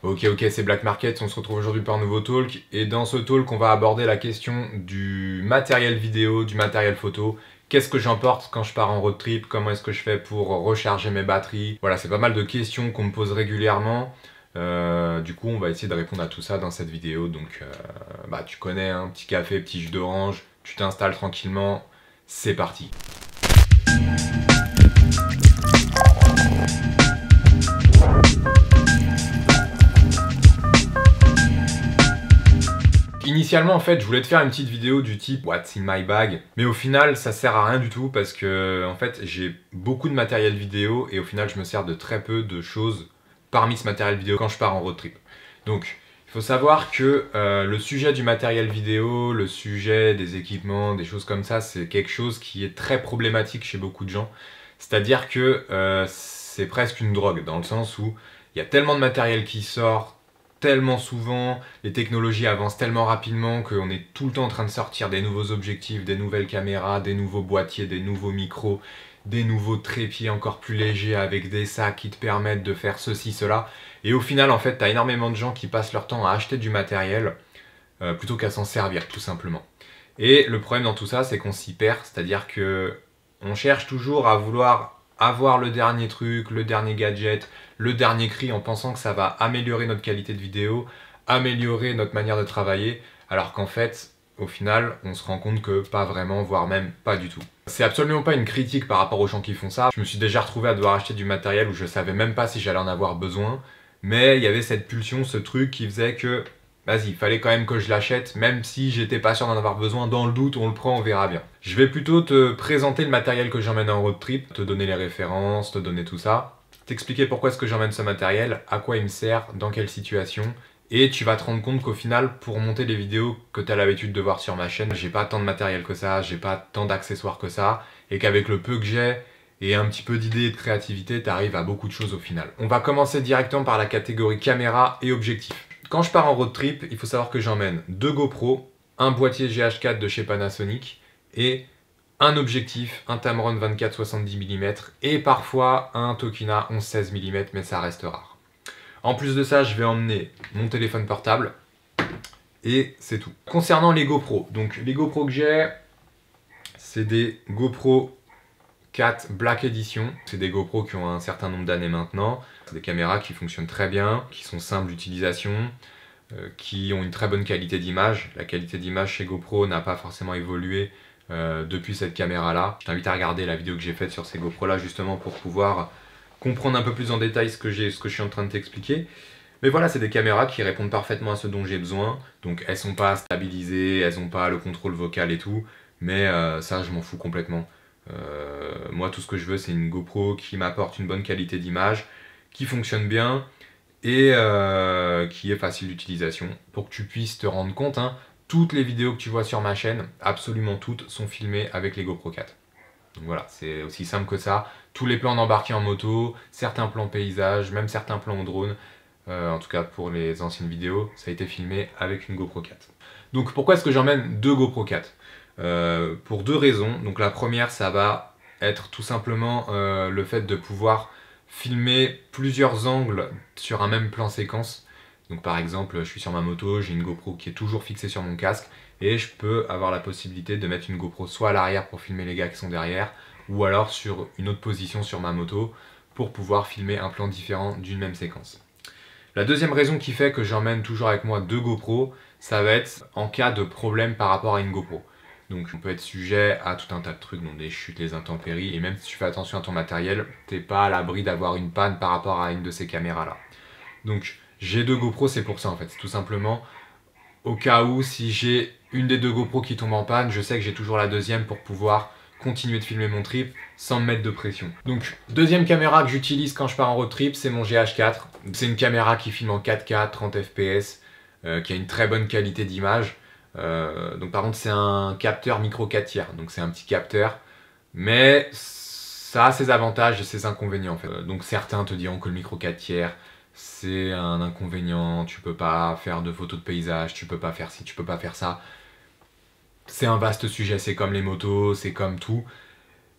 Ok, c'est Black Market, on se retrouve aujourd'hui pour un nouveau talk. Et dans ce talk, on va aborder la question du matériel vidéo, du matériel photo. Qu'est-ce que j'emporte quand je pars en road trip? Comment est-ce que je fais pour recharger mes batteries? Voilà, c'est pas mal de questions qu'on me pose régulièrement. Du coup, on va essayer de répondre à tout ça dans cette vidéo. Donc, tu connais, un petit café, petit jus d'orange, tu t'installes tranquillement, c'est parti. Initialement, en fait, je voulais te faire une petite vidéo du type What's in my bag, mais au final, ça sert à rien du tout parce que, en fait, j'ai beaucoup de matériel vidéo et au final, je me sers de très peu de choses parmi ce matériel vidéo quand je pars en road trip. Donc, il faut savoir que le sujet du matériel vidéo, le sujet des équipements, des choses comme ça, c'est quelque chose qui est très problématique chez beaucoup de gens. C'est-à-dire que c'est presque une drogue, dans le sens où il y a tellement de matériel qui sort, tellement souvent, les technologies avancent tellement rapidement qu'on est tout le temps en train de sortir des nouveaux objectifs, des nouvelles caméras, des nouveaux boîtiers, des nouveaux micros, des nouveaux trépieds encore plus légers avec des sacs qui te permettent de faire ceci, cela. Et au final, en fait, t'as énormément de gens qui passent leur temps à acheter du matériel plutôt qu'à s'en servir, tout simplement. Et le problème dans tout ça, c'est qu'on s'y perd, c'est-à-dire que on cherche toujours à vouloir avoir le dernier truc, le dernier gadget, le dernier cri en pensant que ça va améliorer notre qualité de vidéo, améliorer notre manière de travailler, alors qu'en fait, au final, on se rend compte que pas vraiment, voire même pas du tout. C'est absolument pas une critique par rapport aux gens qui font ça. Je me suis déjà retrouvé à devoir acheter du matériel où je savais même pas si j'allais en avoir besoin, mais il y avait cette pulsion, ce truc qui faisait que vas-y, il fallait quand même que je l'achète, même si j'étais pas sûr d'en avoir besoin. Dans le doute, on le prend, on verra bien. Je vais plutôt te présenter le matériel que j'emmène en road trip, te donner les références, te donner tout ça, t'expliquer pourquoi est-ce que j'emmène ce matériel, à quoi il me sert, dans quelle situation, et tu vas te rendre compte qu'au final, pour monter les vidéos que tu as l'habitude de voir sur ma chaîne, j'ai pas tant de matériel que ça, j'ai pas tant d'accessoires que ça, et qu'avec le peu que j'ai, et un petit peu d'idées et de créativité, t'arrives à beaucoup de choses au final. On va commencer directement par la catégorie caméra et objectif. Quand je pars en road trip, il faut savoir que j'emmène 2 GoPro, un boîtier GH4 de chez Panasonic et un objectif, un Tamron 24-70 mm et parfois un Tokina 11-16 mm, mais ça reste rare. En plus de ça, je vais emmener mon téléphone portable et c'est tout. Concernant les GoPro, donc les GoPro que j'ai, c'est des GoPro 4 Black Edition. C'est des GoPro qui ont un certain nombre d'années maintenant. C'est des caméras qui fonctionnent très bien, qui sont simples d'utilisation, qui ont une très bonne qualité d'image. La qualité d'image chez GoPro n'a pas forcément évolué depuis cette caméra-là. Je t'invite à regarder la vidéo que j'ai faite sur ces GoPro-là justement pour pouvoir comprendre un peu plus en détail ce que je suis en train de t'expliquer. Mais voilà, c'est des caméras qui répondent parfaitement à ce dont j'ai besoin. Donc elles sont pas stabilisées, elles n'ont pas le contrôle vocal et tout. Mais ça, je m'en fous complètement. Moi, tout ce que je veux, c'est une GoPro qui m'apporte une bonne qualité d'image, qui fonctionne bien et qui est facile d'utilisation. Pour que tu puisses te rendre compte, hein, toutes les vidéos que tu vois sur ma chaîne, absolument toutes, sont filmées avec les GoPro 4. Donc voilà, c'est aussi simple que ça. Tous les plans d'embarquer en moto, certains plans paysage, même certains plans au drone, en tout cas pour les anciennes vidéos, ça a été filmé avec une GoPro 4. Donc pourquoi est-ce que j'emmène 2 GoPro 4 ? Pour 2 raisons. Donc la première, ça va être tout simplement le fait de pouvoir filmer plusieurs angles sur un même plan séquence. Donc par exemple, je suis sur ma moto, j'ai une GoPro qui est toujours fixée sur mon casque et je peux avoir la possibilité de mettre une GoPro soit à l'arrière pour filmer les gars qui sont derrière ou alors sur une autre position sur ma moto pour pouvoir filmer un plan différent d'une même séquence. La deuxième raison qui fait que j'emmène toujours avec moi 2 GoPro, ça va être en cas de problème par rapport à une GoPro. Donc on peut être sujet à tout un tas de trucs, dont des chutes, les intempéries, et même si tu fais attention à ton matériel, t'es pas à l'abri d'avoir une panne par rapport à une de ces caméras là. Donc j'ai 2 GoPro, c'est pour ça en fait, c'est tout simplement au cas où si j'ai une des 2 GoPro qui tombe en panne, je sais que j'ai toujours la deuxième pour pouvoir continuer de filmer mon trip sans me mettre de pression. Donc deuxième caméra que j'utilise quand je pars en road trip, c'est mon GH4. C'est une caméra qui filme en 4K, 30 fps, qui a une très bonne qualité d'image. Donc par contre c'est un capteur micro 4 tiers, donc c'est un petit capteur, mais ça a ses avantages et ses inconvénients en fait. Donc certains te diront que le micro 4 tiers c'est un inconvénient, tu peux pas faire de photos de paysage, tu peux pas faire ci, tu peux pas faire ça. C'est un vaste sujet, c'est comme les motos, c'est comme tout.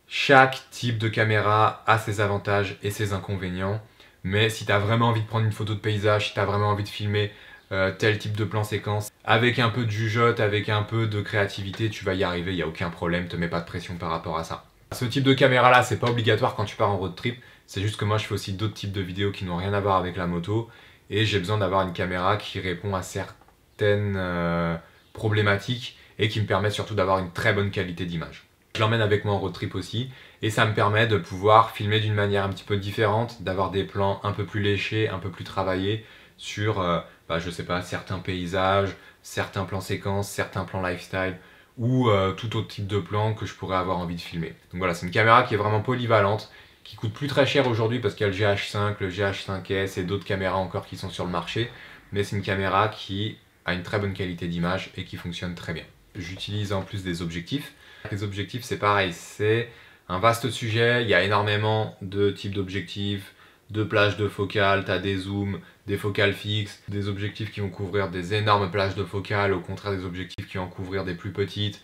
Chaque type de caméra a ses avantages et ses inconvénients. Mais si tu as vraiment envie de prendre une photo de paysage, si tu as vraiment envie de filmer tel type de plan séquence, avec un peu de jugeote, avec un peu de créativité, tu vas y arriver, il n'y a aucun problème, te mets pas de pression par rapport à ça. Ce type de caméra là, c'est pas obligatoire quand tu pars en road trip, c'est juste que moi je fais aussi d'autres types de vidéos qui n'ont rien à voir avec la moto, et j'ai besoin d'avoir une caméra qui répond à certaines problématiques et qui me permet surtout d'avoir une très bonne qualité d'image. Je l'emmène avec moi en road trip aussi, et ça me permet de pouvoir filmer d'une manière un petit peu différente, d'avoir des plans un peu plus léchés, un peu plus travaillés sur, je sais pas, certains paysages, certains plans séquences, certains plans lifestyle, ou tout autre type de plan que je pourrais avoir envie de filmer. Donc voilà, c'est une caméra qui est vraiment polyvalente, qui coûte plus très cher aujourd'hui parce qu'il y a le GH5, le GH5S et d'autres caméras encore qui sont sur le marché, mais c'est une caméra qui a une très bonne qualité d'image et qui fonctionne très bien. J'utilise en plus des objectifs. Les objectifs, c'est pareil, c'est un vaste sujet, il y a énormément de types d'objectifs, de plages de focale, tu as des zooms, des focales fixes, des objectifs qui vont couvrir des énormes plages de focale, au contraire des objectifs qui vont couvrir des plus petites.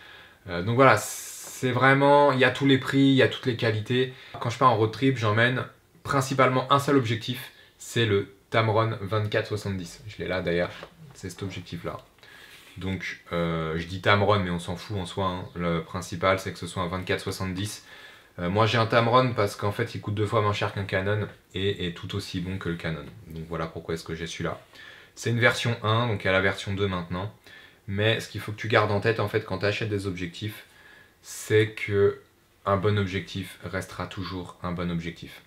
Donc voilà, c'est vraiment, il y a tous les prix, il y a toutes les qualités. Quand je pars en road trip, j'emmène principalement un seul objectif, c'est le Tamron 24-70. Je l'ai là d'ailleurs, c'est cet objectif-là. Donc je dis Tamron mais on s'en fout en soi, hein. Le principal c'est que ce soit un 24-70. Moi j'ai un Tamron parce qu'en fait il coûte 2 fois moins cher qu'un Canon et est tout aussi bon que le Canon. Donc voilà pourquoi est-ce que j'ai celui-là. C'est une version 1, donc il y a la version 2 maintenant. Mais ce qu'il faut que tu gardes en tête en fait quand tu achètes des objectifs, c'est que un bon objectif restera toujours un bon objectif.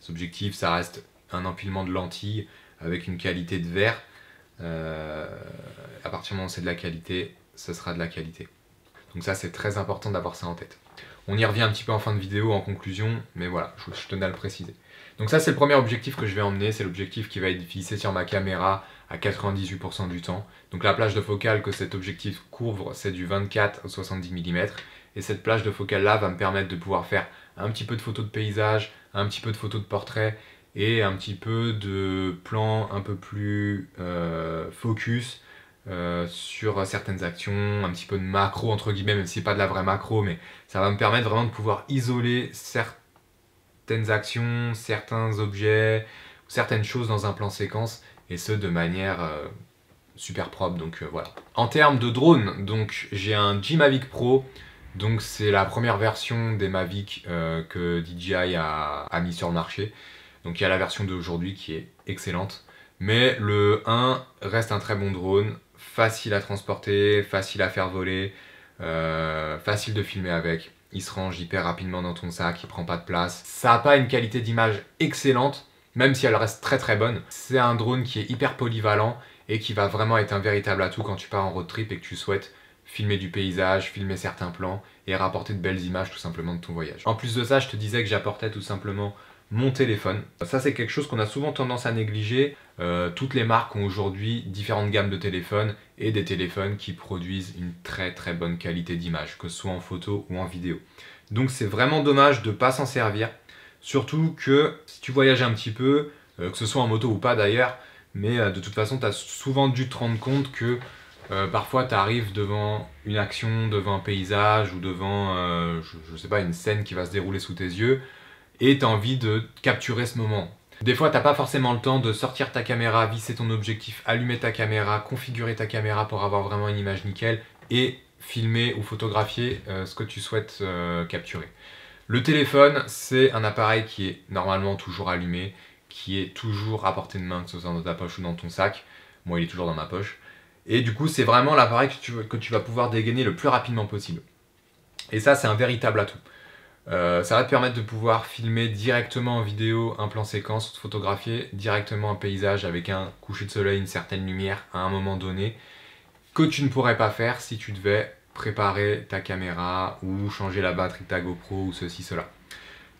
Les objectifs ça reste un empilement de lentilles avec une qualité de verre. À partir du moment où c'est de la qualité, ce sera de la qualité. Donc ça c'est très important d'avoir ça en tête. On y revient un petit peu en fin de vidéo, en conclusion, mais voilà, je tenais à le préciser. Donc ça c'est le premier objectif que je vais emmener, c'est l'objectif qui va être vissé sur ma caméra à 98% du temps. Donc la plage de focale que cet objectif couvre, c'est du 24-70 mm. Et cette plage de focale là va me permettre de pouvoir faire un petit peu de photos de paysage, un petit peu de photos de portrait, et un petit peu de plans un peu plus focus sur certaines actions, un petit peu de macro entre guillemets, même si c'est pas de la vraie macro, mais ça va me permettre vraiment de pouvoir isoler certaines actions, certains objets, certaines choses dans un plan séquence, et ce de manière super propre, donc voilà. En termes de drone, donc j'ai un G-Mavic Pro, donc c'est la première version des Mavic que DJI a mis sur le marché. Donc il y a la version d'aujourd'hui qui est excellente. Mais le 1 reste un très bon drone, facile à transporter, facile à faire voler, facile de filmer avec. Il se range hyper rapidement dans ton sac, il prend pas de place. Ça n'a pas une qualité d'image excellente, même si elle reste très très bonne. C'est un drone qui est hyper polyvalent et qui va vraiment être un véritable atout quand tu pars en road trip et que tu souhaites filmer du paysage, filmer certains plans et rapporter de belles images tout simplement de ton voyage. En plus de ça, je te disais que j'apportais tout simplement mon téléphone. Ça c'est quelque chose qu'on a souvent tendance à négliger. Toutes les marques ont aujourd'hui différentes gammes de téléphones et des téléphones qui produisent une très très bonne qualité d'image, que ce soit en photo ou en vidéo. Donc c'est vraiment dommage de ne pas s'en servir. Surtout que si tu voyages un petit peu, que ce soit en moto ou pas d'ailleurs, mais de toute façon tu as souvent dû te rendre compte que parfois tu arrives devant une action, devant un paysage ou devant je sais pas, une scène qui va se dérouler sous tes yeux, et tu as envie de capturer ce moment. Des fois, tu n'as pas forcément le temps de sortir ta caméra, visser ton objectif, allumer ta caméra, configurer ta caméra pour avoir vraiment une image nickel et filmer ou photographier ce que tu souhaites capturer. Le téléphone, c'est un appareil qui est normalement toujours allumé, qui est toujours à portée de main, que ce soit dans ta poche ou dans ton sac. Moi, il est toujours dans ma poche. Et du coup, c'est vraiment l'appareil que tu vas pouvoir dégainer le plus rapidement possible. Et ça, c'est un véritable atout. Ça va te permettre de pouvoir filmer directement en vidéo un plan séquence, photographier directement un paysage avec un coucher de soleil, une certaine lumière à un moment donné, que tu ne pourrais pas faire si tu devais préparer ta caméra ou changer la batterie de ta GoPro ou ceci, cela.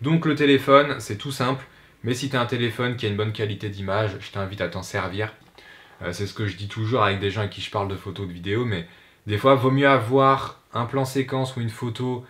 Donc le téléphone, c'est tout simple, mais si tu as un téléphone qui a une bonne qualité d'image, je t'invite à t'en servir. C'est ce que je dis toujours avec des gens avec qui je parle de photos, de vidéos, mais des fois, vaut mieux avoir un plan séquence ou une photo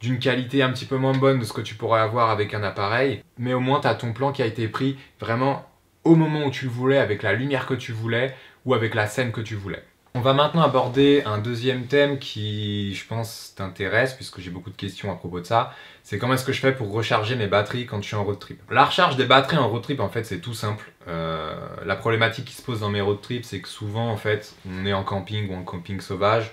d'une qualité un petit peu moins bonne de ce que tu pourrais avoir avec un appareil, mais au moins tu as ton plan qui a été pris vraiment au moment où tu le voulais, avec la lumière que tu voulais ou avec la scène que tu voulais. On va maintenant aborder un deuxième thème qui, je pense, t'intéresse, puisque j'ai beaucoup de questions à propos de ça. C'est comment est-ce que je fais pour recharger mes batteries quand je suis en road trip. La recharge des batteries en road trip, en fait, c'est tout simple. La problématique qui se pose dans mes road trips, c'est que souvent, en fait, on est en camping ou en camping sauvage.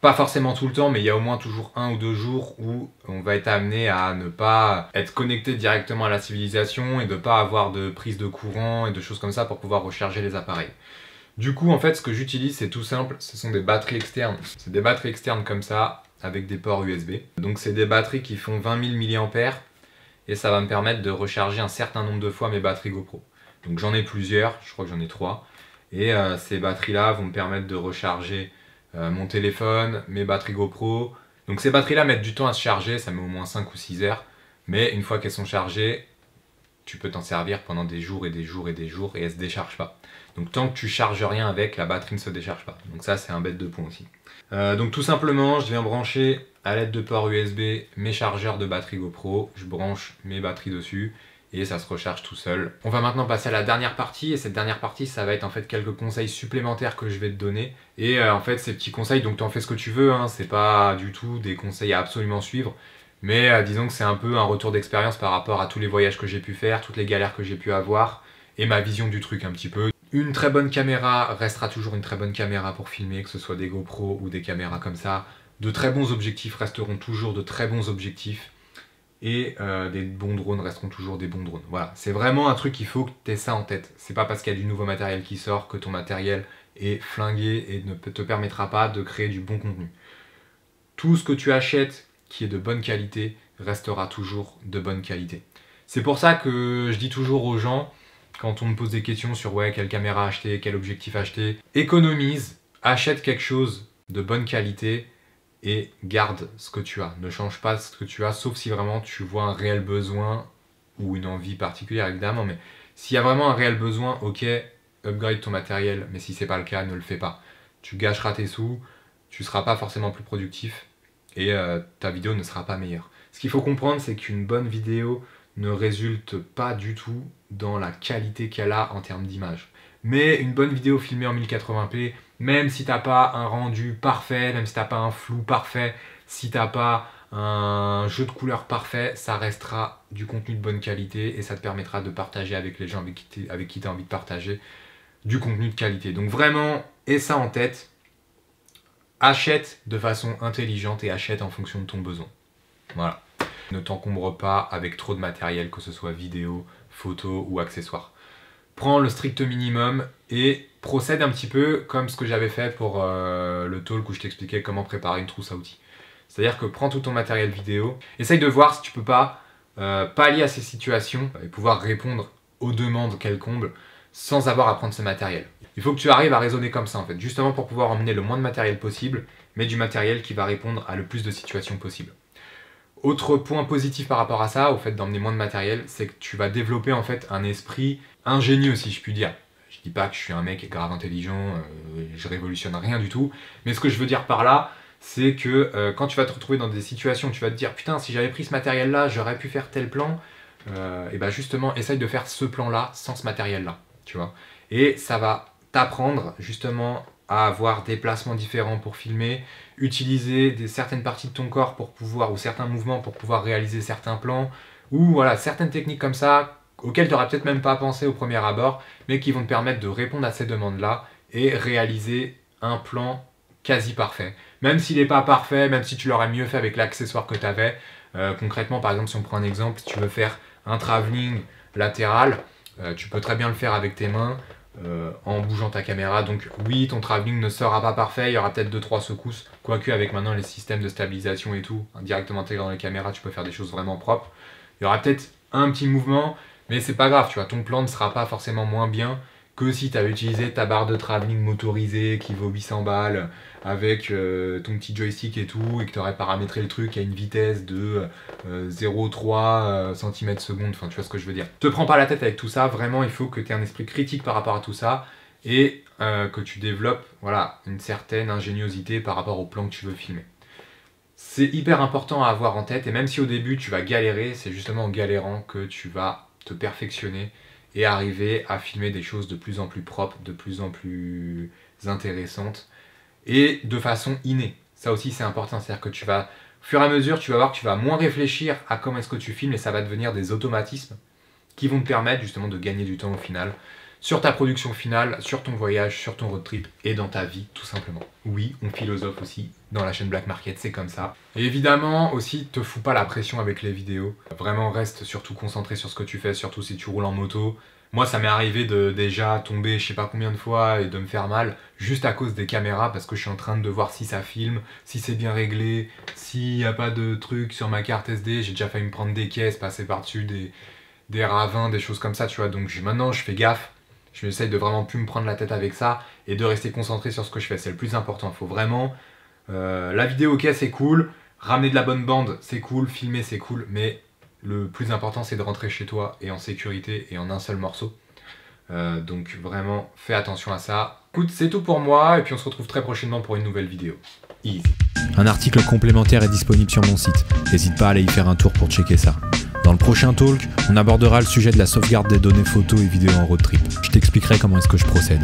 Pas forcément tout le temps, mais il y a au moins toujours 1 ou 2 jours où on va être amené à ne pas être connecté directement à la civilisation et de ne pas avoir de prise de courant et de choses comme ça pour pouvoir recharger les appareils. Du coup, en fait, ce que j'utilise, c'est tout simple, ce sont des batteries externes. C'est des batteries externes comme ça, avec des ports USB. Donc c'est des batteries qui font 20 000 mAh, et ça va me permettre de recharger un certain nombre de fois mes batteries GoPro. Donc j'en ai plusieurs, je crois que j'en ai 3. Et ces batteries-là vont me permettre de recharger mon téléphone, mes batteries GoPro. Donc ces batteries-là mettent du temps à se charger, ça met au moins 5 ou 6 heures. Mais une fois qu'elles sont chargées, tu peux t'en servir pendant des jours et des jours et des jours et elles se déchargent pas. Donc tant que tu charges rien avec, la batterie ne se décharge pas. Donc ça c'est un bête de point aussi. Donc tout simplement, je viens brancher à l'aide de port USB mes chargeurs de batterie GoPro, je branche mes batteries dessus et ça se recharge tout seul. On va maintenant passer à la dernière partie, et cette dernière partie ça va être en fait quelques conseils supplémentaires que je vais te donner. Et en fait ces petits conseils, donc t'en fais ce que tu veux, hein, c'est pas du tout des conseils à absolument suivre. Mais disons que c'est un peu un retour d'expérience par rapport à tous les voyages que j'ai pu faire, toutes les galères que j'ai pu avoir, et ma vision du truc un petit peu. Une très bonne caméra restera toujours une très bonne caméra pour filmer, que ce soit des GoPro ou des caméras comme ça. De très bons objectifs resteront toujours de très bons objectifs. Et des bons drones resteront toujours des bons drones. Voilà, c'est vraiment un truc, il faut que tu aies ça en tête. C'est pas parce qu'il y a du nouveau matériel qui sort que ton matériel est flingué et ne te permettra pas de créer du bon contenu. Tout ce que tu achètes qui est de bonne qualité restera toujours de bonne qualité. C'est pour ça que je dis toujours aux gens, quand on me pose des questions sur ouais, quelle caméra acheter, quel objectif acheter, économise, achète quelque chose de bonne qualité et garde ce que tu as. Ne change pas ce que tu as, sauf si vraiment tu vois un réel besoin ou une envie particulière évidemment, mais s'il y a vraiment un réel besoin, ok, upgrade ton matériel, mais si c'est pas le cas, ne le fais pas. Tu gâcheras tes sous, tu seras pas forcément plus productif et ta vidéo ne sera pas meilleure. Ce qu'il faut comprendre, c'est qu'une bonne vidéo ne résulte pas du tout dans la qualité qu'elle a en termes d'image. Mais une bonne vidéo filmée en 1080p, même si t'as pas un rendu parfait, même si t'as pas un flou parfait, si t'as pas un jeu de couleurs parfait, ça restera du contenu de bonne qualité et ça te permettra de partager avec les gens avec qui tu as envie de partager du contenu de qualité. Donc vraiment, aie ça en tête. Achète de façon intelligente et achète en fonction de ton besoin. Voilà. Ne t'encombre pas avec trop de matériel, que ce soit vidéo, photo ou accessoires. Prends le strict minimum et procède un petit peu comme ce que j'avais fait pour le talk où je t'expliquais comment préparer une trousse à outils. C'est-à-dire que prends tout ton matériel vidéo, essaye de voir si tu peux pas pallier à ces situations et pouvoir répondre aux demandes qu'elles comblent sans avoir à prendre ce matériel. Il faut que tu arrives à raisonner comme ça en fait, justement pour pouvoir emmener le moins de matériel possible, mais du matériel qui va répondre à le plus de situations possibles. Autre point positif par rapport à ça, au fait d'emmener moins de matériel, c'est que tu vas développer en fait un esprit ingénieux si je puis dire. Je dis pas que je suis un mec grave intelligent, je révolutionne rien du tout, mais ce que je veux dire par là, c'est que quand tu vas te retrouver dans des situations où tu vas te dire putain si j'avais pris ce matériel là j'aurais pu faire tel plan, et ben justement essaye de faire ce plan là sans ce matériel là, tu vois. Et ça va t'apprendre justement à avoir des placements différents pour filmer, utiliser certaines parties de ton corps pour pouvoir, ou certains mouvements pour pouvoir réaliser certains plans, ou voilà, certaines techniques comme ça, auxquelles tu n'auras peut-être même pas pensé au premier abord, mais qui vont te permettre de répondre à ces demandes-là et réaliser un plan quasi parfait. Même s'il n'est pas parfait, même si tu l'aurais mieux fait avec l'accessoire que tu avais, concrètement, par exemple, si on prend un exemple, si tu veux faire un travelling latéral, tu peux très bien le faire avec tes mains, en bougeant ta caméra. Donc oui, ton travelling ne sera pas parfait, il y aura peut-être 2-3 secousses, quoique avec maintenant les systèmes de stabilisation et tout, directement intégrés dans les caméras, tu peux faire des choses vraiment propres. Il y aura peut-être un petit mouvement, mais c'est pas grave, tu vois, ton plan ne sera pas forcément moins bien que si tu avais utilisé ta barre de travelling motorisée qui vaut 800 balles avec ton petit joystick et tout, et que tu aurais paramétré le truc à une vitesse de 0,3 cm/s, enfin tu vois ce que je veux dire. Te prends pas la tête avec tout ça, vraiment il faut que tu aies un esprit critique par rapport à tout ça, et que tu développes voilà, une certaine ingéniosité par rapport au plan que tu veux filmer. C'est hyper important à avoir en tête, et même si au début tu vas galérer, c'est justement en galérant que tu vas te perfectionner et arriver à filmer des choses de plus en plus propres, de plus en plus intéressantes, et de façon innée. Ça aussi c'est important, c'est-à-dire que tu vas, au fur et à mesure, tu vas voir que tu vas moins réfléchir à comment est-ce que tu filmes et ça va devenir des automatismes qui vont te permettre justement de gagner du temps au final sur ta production finale, sur ton voyage, sur ton road trip et dans ta vie tout simplement. Oui, on philosophe aussi dans la chaîne Black Market, c'est comme ça. Et évidemment aussi, te fous pas la pression avec les vidéos. Vraiment reste surtout concentré sur ce que tu fais, surtout si tu roules en moto. Moi ça m'est arrivé de déjà tomber je sais pas combien de fois et de me faire mal juste à cause des caméras parce que je suis en train de voir si ça filme, si c'est bien réglé, s'il n'y a pas de trucs sur ma carte SD. J'ai déjà failli me prendre des caisses, passer par-dessus des ravins, des choses comme ça, tu vois. Donc maintenant je fais gaffe. Je essaye de vraiment plus me prendre la tête avec ça et de rester concentré sur ce que je fais. C'est le plus important. Il faut vraiment... la vidéo, ok, c'est cool. Ramener de la bonne bande, c'est cool. Filmer, c'est cool. Mais le plus important, c'est de rentrer chez toi et en sécurité et en un seul morceau. Donc vraiment, fais attention à ça. Écoute, c'est tout pour moi. Et puis on se retrouve très prochainement pour une nouvelle vidéo. Easy. Un article complémentaire est disponible sur mon site. N'hésite pas à aller y faire un tour pour checker ça. Dans le prochain talk, on abordera le sujet de la sauvegarde des données photos et vidéos en road trip. Je t'expliquerai comment est-ce que je procède.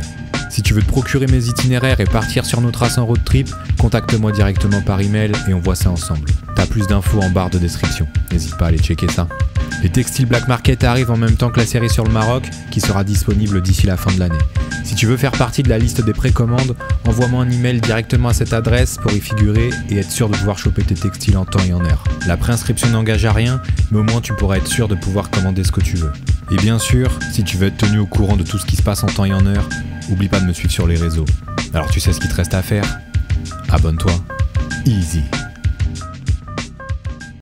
Si tu veux te procurer mes itinéraires et partir sur nos traces en road trip, contacte-moi directement par email et on voit ça ensemble. T'as plus d'infos en barre de description. N'hésite pas à aller checker ça. Les textiles Black Market arrivent en même temps que la série sur le Maroc, qui sera disponible d'ici la fin de l'année. Si tu veux faire partie de la liste des précommandes, envoie-moi un email directement à cette adresse pour y figurer et être sûr de pouvoir choper tes textiles en temps et en heure. La préinscription n'engage à rien, mais au moins tu pourras être sûr de pouvoir commander ce que tu veux. Et bien sûr, si tu veux être tenu au courant de tout ce qui se passe en temps et en heure, oublie pas de me suivre sur les réseaux. Alors tu sais ce qu'il te reste à faire ? Abonne-toi. Easy.